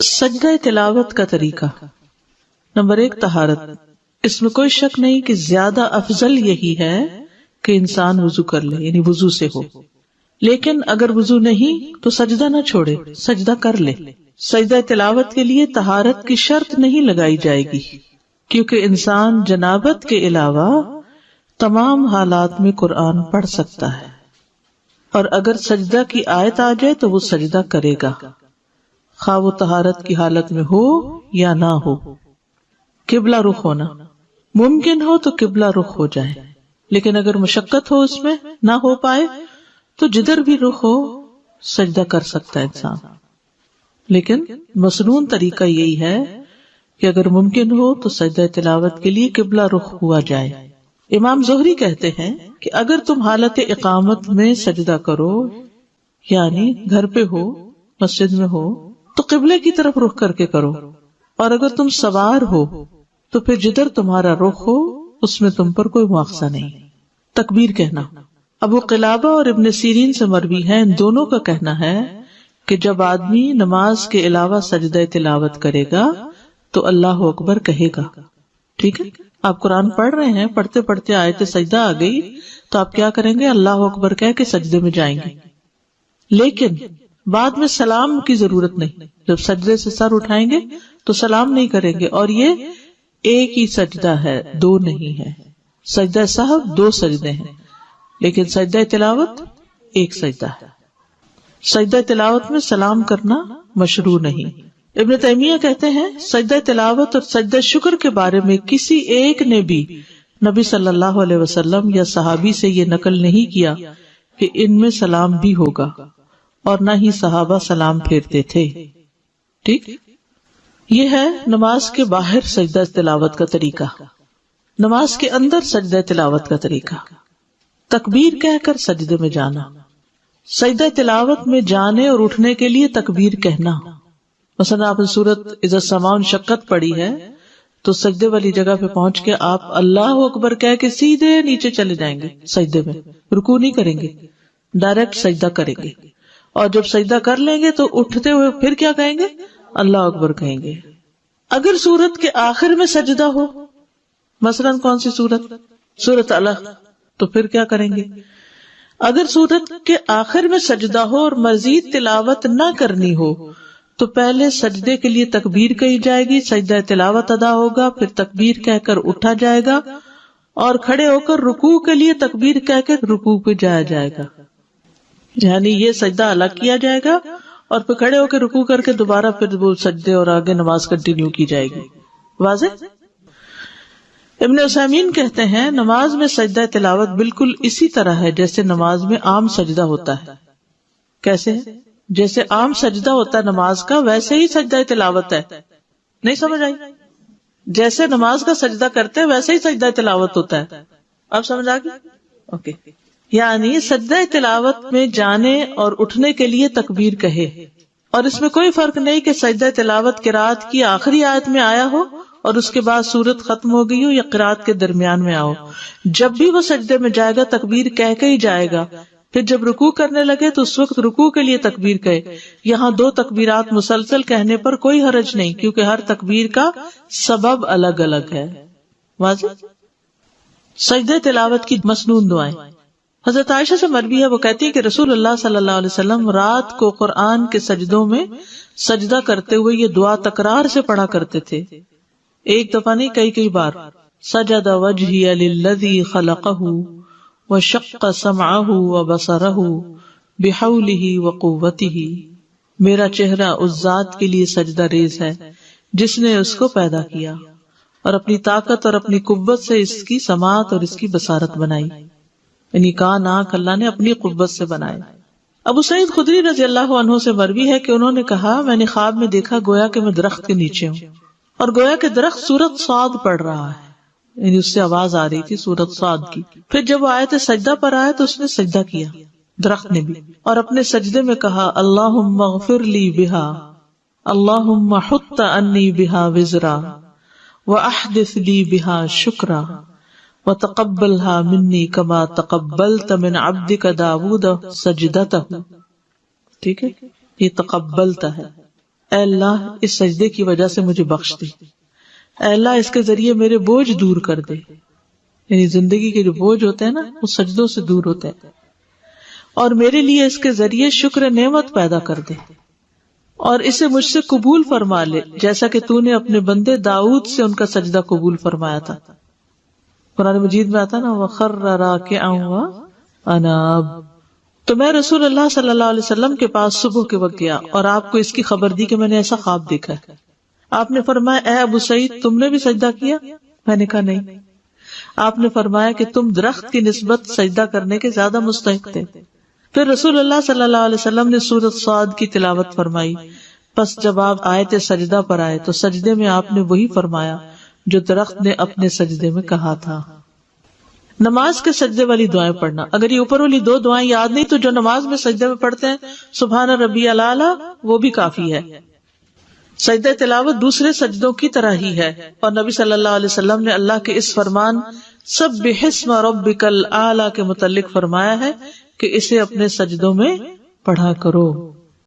سجدہ تلاوت کا طریقہ. نمبر 1 طہارت. اس میں کوئی شک نہیں کہ زیادہ افضل یہی ہے کہ انسان وضو کر لے، یعنی وضو سے ہو. لیکن اگر وضو نہیں تو سجدہ نہ چھوڑے، سجدہ کر لے. سجدہ تلاوت کے لیے طہارت کی شرط نہیں لگائی جائے گی، کیونکہ انسان جنابت کے علاوہ تمام حالات میں قرآن پڑھ سکتا ہے، اور اگر سجدہ کی آیت آ جائے تو وہ سجدہ کرے گا، خواہ وہ طہارت کی حالت میں ہو یا نہ ہو. قبلہ رخ ہونا ممکن ہو تو قبلہ رخ ہو جائے، لیکن اگر مشقت ہو اس میں نہ ہو پائے تو جدھر بھی رخ ہو سجدہ کر سکتا ہے انسان. لیکن مسنون طریقہ یہی ہے کہ اگر ممکن ہو تو سجدہ تلاوت کے لیے قبلہ رخ ہوا جائے. امام زہری کہتے ہیں کہ اگر تم حالت اقامت میں سجدہ کرو، یعنی گھر پہ ہو، مسجد میں ہو، تو قبلے کی طرف رخ کر کے کرو، اور اگر تم سوار ہو تو پھر جدھر تمہارا رخ ہو اس میں تم پر کوئی مواخذہ نہیں. تکبیر کہنا. ابو قلابہ اور ابن سیرین سے مروی ہے، ان دونوں کا کہنا ہے کہ جب آدمی نماز کے علاوہ سجدہ تلاوت کرے گا تو اللہ اکبر کہے گا. ٹھیک ہے، آپ قرآن پڑھ رہے ہیں، پڑھتے پڑھتے آیت سجدہ آ گئی تو آپ کیا کریں گے؟ اللہ اکبر کہہ کے سجدے میں جائیں گے. لیکن بعد میں سلام کی ضرورت نہیں. جب سجدے سے سر اٹھائیں گے تو سلام نہیں کریں گے، اور یہ ایک ہی سجدہ ہے، دو نہیں ہے. سجدہ سہو 2 سجدے ہیں، لیکن سجدہ تلاوت ایک سجدہ ہے. سجدہ تلاوت میں سلام کرنا مشروع نہیں. ابن تیمیہ کہتے ہیں سجدہ تلاوت اور سجدہ شکر کے بارے میں کسی ایک نے بھی نبی صلی اللہ علیہ وسلم یا صحابی سے یہ نقل نہیں کیا کہ ان میں سلام بھی ہوگا، اور نہ ہی صحابہ سلام پھیرتے تھے. ٹھیک، یہ ہے نماز کے باہر سجدہ تلاوت کا طریقہ. نماز کے اندر سجدہ تلاوت کا طریقہ. تکبیر کہہ کر سجدے میں جانا. سجدہ تلاوت میں جانے اور اٹھنے کے لیے تکبیر کہنا. مثلا آپ نے سورت اذا السماء انشقت پڑھی ہے تو سجدے والی جگہ پہ پہنچ کے آپ اللہ اکبر کہہ کے سیدھے نیچے چلے جائیں گے. سجدے میں رکوع نہیں کریں گے، ڈائریکٹ سجدہ کریں گے. اور جب سجدہ کر لیں گے تو اٹھتے ہوئے پھر کیا کہیں گے؟ اللہ اکبر کہیں گے. اگر سورت کے آخر میں سجدہ ہو، مثلا کون سی سورت؟ سورت الق، تو پھر کیا کریں گے؟ اگر سورت کے آخر میں سجدہ ہو اور مزید تلاوت نہ کرنی ہو تو پہلے سجدے کے لیے تکبیر کہی جائے گی، سجدہ تلاوت ادا ہوگا، پھر تکبیر کہہ کر اٹھا جائے گا، اور کھڑے ہو کر رکوع کے لیے تکبیر کہہ کے رکوع پہ جایا جائے گا. یعنی یہ سجدہ الگ کیا جائے گا اور پھر کھڑے ہو کے رکوع کر کے دوبارہ پھر وہ سجدے اور آگے نماز کنٹینیو کی جائے گی. واضح؟ ابن عثیمین کہتے ہیں نماز میں سجدہ تلاوت بالکل اسی طرح ہے جیسے نماز میں عام سجدہ ہوتا ہے. کیسے؟ جیسے عام سجدہ ہوتا ہے نماز کا، ویسے ہی سجدہ تلاوت ہے. نہیں سمجھ آئی؟ جیسے نماز کا سجدہ کرتے ہیں ویسے ہی سجدہ تلاوت ہوتا ہے. اب سمجھ آ گئی؟ اوکے. یعنی سجدہ تلاوت میں جانے اور اٹھنے کے لیے تکبیر کہے، اور اس میں کوئی فرق نہیں کہ سجدہ تلاوت قرات کی آخری آیت میں آیا ہو اور اس کے بعد سورت ختم ہو گئی ہو یا قرات کے درمیان میں آؤ. جب بھی وہ سجدے میں جائے گا تکبیر کہہ کے ہی جائے گا. پھر جب رکوع کرنے لگے تو اس وقت رکوع کے لیے تکبیر کہے. یہاں 2 تکبیرات مسلسل کہنے پر کوئی حرج نہیں، کیونکہ ہر تکبیر کا سبب الگ الگ ہے. واضح؟ سجدہ تلاوت کی مسنون دعائیں. حضرت عائشہ سے مروی ہے، وہ کہتی ہے کہ رسول اللہ صلی اللہ علیہ وسلم رات کو قرآن کے سجدوں میں سجدہ کرتے ہوئے یہ دعا تکرار سے پڑھا کرتے تھے. ایک دفعہ نہیں، کئی بار. سجد وجہی للذی خلقہ وشق سمعہ وبصرہ بحولہ وقوتہ. میرا چہرہ اس ذات کے لیے سجدہ ریز ہے جس نے اس کو پیدا کیا اور اپنی طاقت اور اپنی قوت سے اس کی سماعت اور اس کی بصارت بنائی. یعنی کان آنکھ اللہ نے اپنی قوت سے بنائے. ابو سعید خدری رضی اللہ عنہ سے مروی ہے کہ انہوں نے کہا میں نے خواب میں دیکھا گویا کہ میں درخت کے نیچے ہوں اور گویا کہ درخت سورت صاد پڑھ رہا ہے، یعنی اس سے آواز آ رہی تھی سورت صاد کی. پھر جب وہ آیت سجدہ پر آئے تو اس نے سجدہ کیا، درخت نے بھی، اور اپنے سجدے میں کہا اللہم اغفر لی بہا، اللہم حط انی بہا وزرا واحدث لی بہا شکرا وتقبلها منی کما تقبلت من عبدک داود سجدتہ. ٹھیک ہے، یہ تقبلتا ہے. اے اللہ اس سجدے کی وجہ سے مجھے بخش دے، اے اللہ اس کے ذریعے میرے بوجھ دور کر دے، یعنی زندگی کے جو بوجھ ہوتے ہیں نا وہ سجدوں سے دور ہوتے ہیں، اور میرے لیے اس کے ذریعے شکر نعمت پیدا کر دے، اور اسے مجھ سے قبول فرما لے جیسا کہ تو نے اپنے بندے داؤد سے ان کا سجدہ قبول فرمایا تھا۔ قرآن مجید میں آتا نا وَخَرَّ رَاكِعًا وَأَنَابَ۔ تو میں رسول اللہ صلی اللہ علیہ وسلم کے پاس صبح کے وقت گیا اور آپ کو اس کی خبر دی کہ میں نے ایسا خواب دیکھا ہے۔ آپ نے فرمایا اے ابو سعید تم نے بھی سجدہ کیا؟ میں نے کہا نہیں۔ آپ نے فرمایا کہ تم درخت کی نسبت سجدہ کرنے کے زیادہ مستحق تھے۔ پھر رسول اللہ صلی اللہ علیہ وسلم نے سورۃ صاد کی تلاوت فرمائی، پس جب آپ آیت سجدہ پر آئے تو سجدے میں آپ نے وہی فرمایا جو درخت نے اپنے سجدے میں کہا تھا۔ نماز کے سجدے والی دعائیں پڑھنا، اگر یہ اوپر والی دو دعائیں یاد نہیں تو جو نماز میں سجدے میں پڑھتے ہیں سبحان ربی الاعلی وہ بھی کافی ہے۔ سجدہ تلاوت دوسرے سجدوں کی طرح ہی ہے، اور نبی صلی اللہ علیہ وسلم نے اللہ کے اس فرمان سبح اسم ربک الاعلی کے متعلق فرمایا ہے کہ اسے اپنے سجدوں میں پڑھا کرو۔